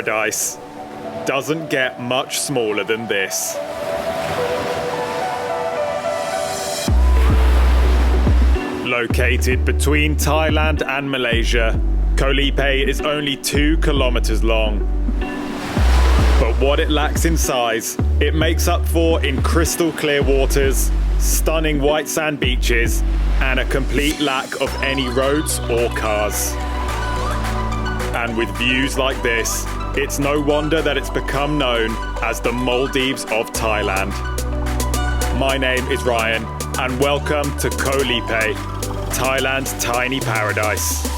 paradise doesn't get much smaller than this. Located between Thailand and Malaysia, Koh Lipe is only 2 kilometers long. But what it lacks in size, it makes up for in crystal clear waters, stunning white sand beaches, and a complete lack of any roads or cars. And with views like this, it's no wonder that it's become known as the Maldives of Thailand. My name is Ryan, and welcome to Koh Lipe, Thailand's tiny paradise.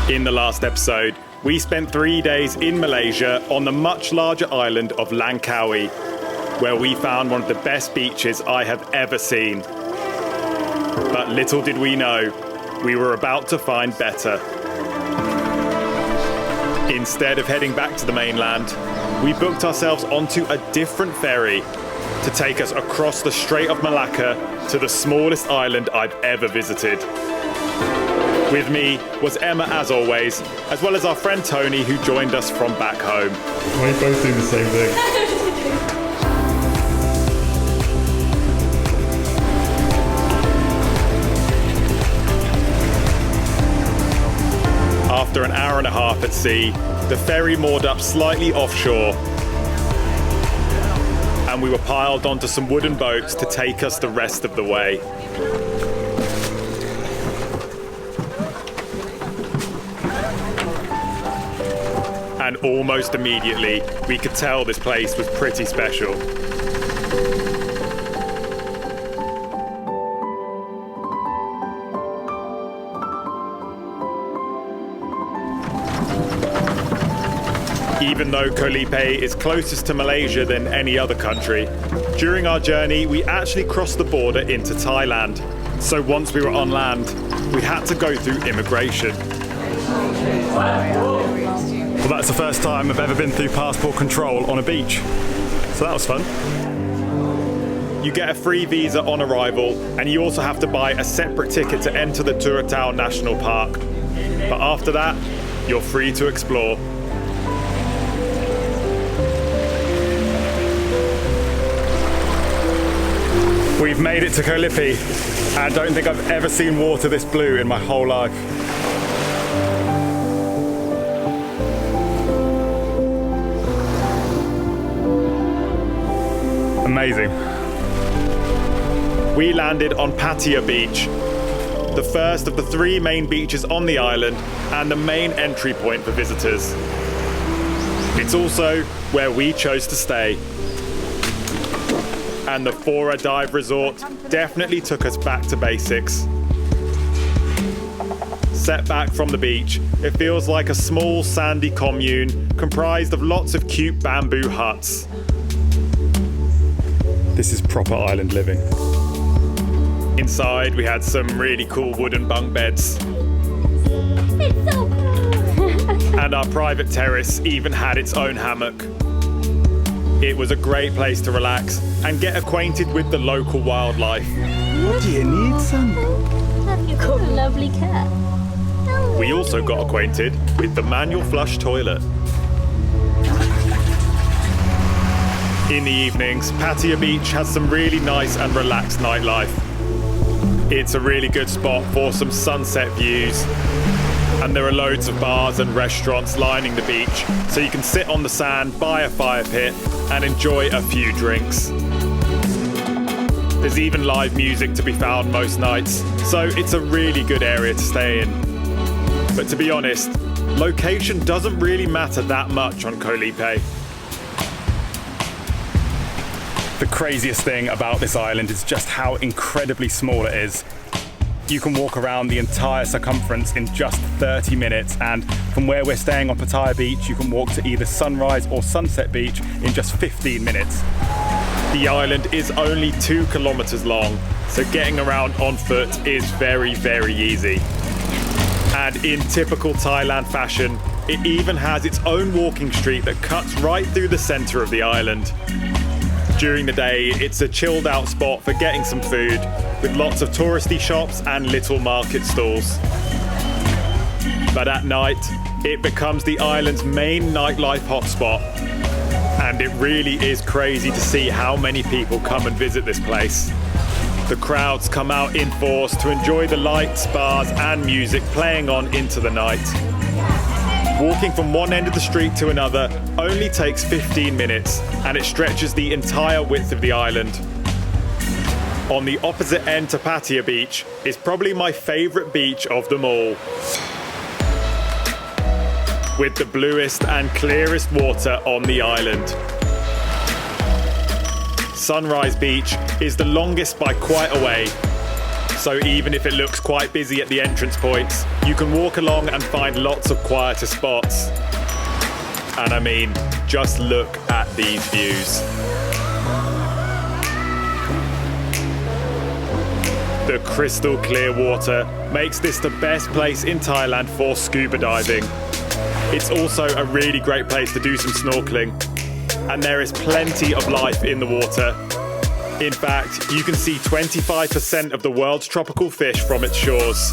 In the last episode, we spent 3 days in Malaysia on the much larger island of Langkawi, where we found one of the best beaches I have ever seen. But little did we know, we were about to find better. Instead of heading back to the mainland, we booked ourselves onto a different ferry to take us across the Strait of Malacca to the smallest island I've ever visited. With me was Emma, as always, as well as our friend Tony, who joined us from back home. Why are you both doing the same thing? After an hour and a half at sea, the ferry moored up slightly offshore, and we were piled onto some wooden boats to take us the rest of the way. And almost immediately, we could tell this place was pretty special. Even though Koh Lipe is closest to Malaysia than any other country, during our journey, we actually crossed the border into Thailand. So once we were on land, we had to go through immigration. Well, that's the first time I've ever been through passport control on a beach. So that was fun. You get a free visa on arrival, and you also have to buy a separate ticket to enter the Turatau National Park. But after that, you're free to explore. We've made it to Koh Lipe, and I don't think I've ever seen water this blue in my whole life. Amazing. We landed on Pattaya Beach, the first of the 3 main beaches on the island and the main entry point for visitors. It's also where we chose to stay. And the Fora Dive Resort definitely took us back to basics. Set back from the beach, it feels like a small sandy commune comprised of lots of cute bamboo huts. This is proper island living. Inside, we had some really cool wooden bunk beds. It's so cool! And our private terrace even had its own hammock. It was a great place to relax and get acquainted with the local wildlife. What do you need, son? You've got a lovely cat. We also got acquainted with the manual flush toilet. In the evenings, Pattaya Beach has some really nice and relaxed nightlife. It's a really good spot for some sunset views. And there are loads of bars and restaurants lining the beach, so you can sit on the sand by a fire pit and enjoy a few drinks. There's even live music to be found most nights, so it's a really good area to stay in. But to be honest, location doesn't really matter that much on Koh Lipe. The craziest thing about this island is just how incredibly small it is. You can walk around the entire circumference in just 30 minutes, and from where we're staying on Pattaya Beach, you can walk to either Sunrise or Sunset Beach in just 15 minutes. The island is only 2 kilometers long, so getting around on foot is very, very easy. And in typical Thailand fashion, it even has its own walking street that cuts right through the centre of the island. During the day, it's a chilled out spot for getting some food, with lots of touristy shops and little market stalls. But at night, it becomes the island's main nightlife hotspot. And it really is crazy to see how many people come and visit this place. The crowds come out in force to enjoy the lights, bars and music playing on into the night. Walking from one end of the street to another only takes 15 minutes, and it stretches the entire width of the island. On the opposite end to Pattaya Beach is probably my favourite beach of them all. With the bluest and clearest water on the island. Sunrise Beach is the longest by quite a way. So even if it looks quite busy at the entrance points, you can walk along and find lots of quieter spots. And I mean, just look at these views. The crystal clear water makes this the best place in Thailand for scuba diving. It's also a really great place to do some snorkelling. And there is plenty of life in the water. In fact, you can see 25% of the world's tropical fish from its shores.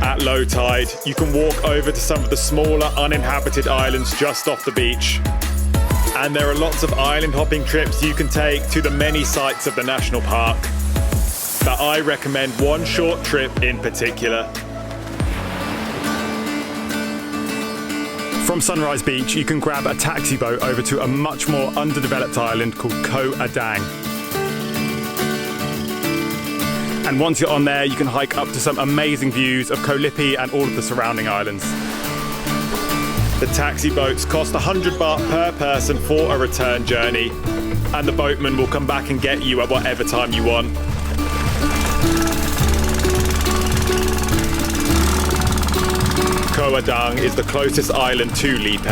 At low tide, you can walk over to some of the smaller uninhabited islands just off the beach. And there are lots of island hopping trips you can take to the many sites of the national park. But I recommend one short trip in particular. From Sunrise Beach, you can grab a taxi boat over to a much more underdeveloped island called Koh Adang. And once you're on there, you can hike up to some amazing views of Koh Lipe and all of the surrounding islands. The taxi boats cost 100 baht per person for a return journey, and the boatman will come back and get you at whatever time you want. Koh Adang is the closest island to Lipe,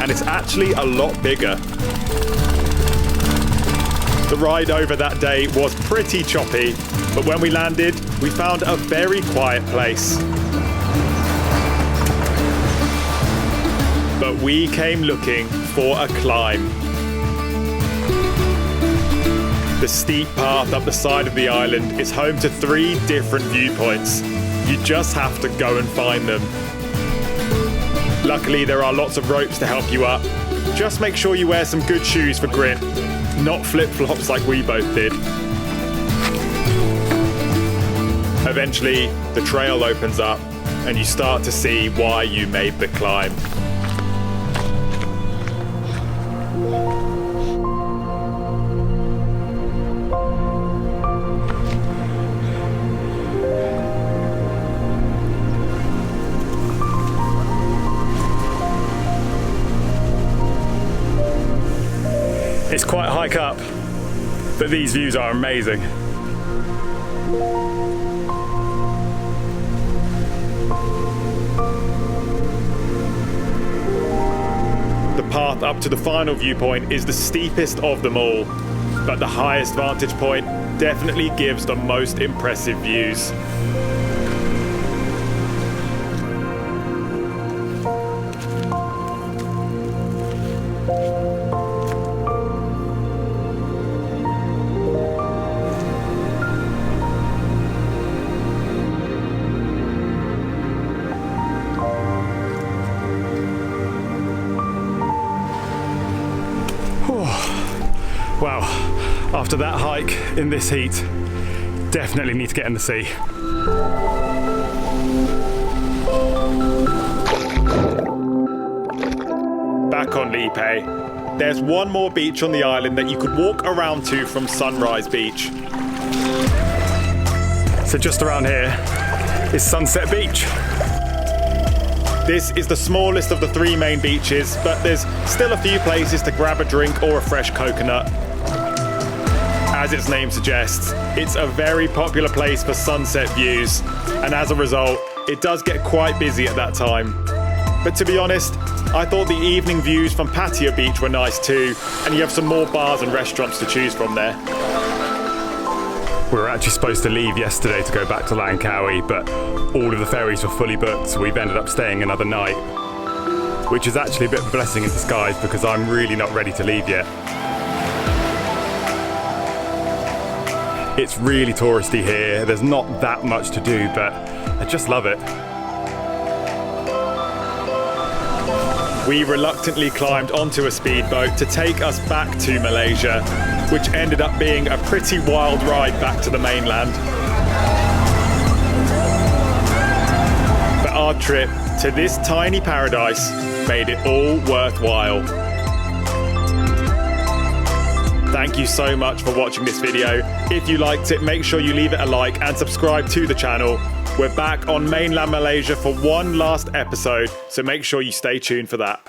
and it's actually a lot bigger. The ride over that day was pretty choppy, but when we landed, we found a very quiet place. But we came looking for a climb. The steep path up the side of the island is home to 3 different viewpoints. You just have to go and find them. Luckily, there are lots of ropes to help you up. Just make sure you wear some good shoes for grip, not flip-flops like we both did. Eventually, the trail opens up and you start to see why you made the climb. It's quite a hike up, but these views are amazing. The path up to the final viewpoint is the steepest of them all, but the highest vantage point definitely gives the most impressive views. Wow, after that hike in this heat, definitely need to get in the sea. Back on Lipe, there's one more beach on the island that you could walk around to from Sunrise Beach. So just around here is Sunset Beach. This is the smallest of the 3 main beaches, but there's still a few places to grab a drink or a fresh coconut. As its name suggests, it's a very popular place for sunset views, and as a result, it does get quite busy at that time. But to be honest, I thought the evening views from Pattaya Beach were nice too, and you have some more bars and restaurants to choose from there. We were actually supposed to leave yesterday to go back to Langkawi, but all of the ferries were fully booked, so we've ended up staying another night, which is actually a bit of a blessing in disguise because I'm really not ready to leave yet. It's really touristy here, there's not that much to do, but I just love it. We reluctantly climbed onto a speedboat to take us back to Malaysia, which ended up being a pretty wild ride back to the mainland. But our trip to this tiny paradise made it all worthwhile. Thank you so much for watching this video. If you liked it, make sure you leave it a like and subscribe to the channel. We're back on mainland Malaysia for one last episode, so make sure you stay tuned for that.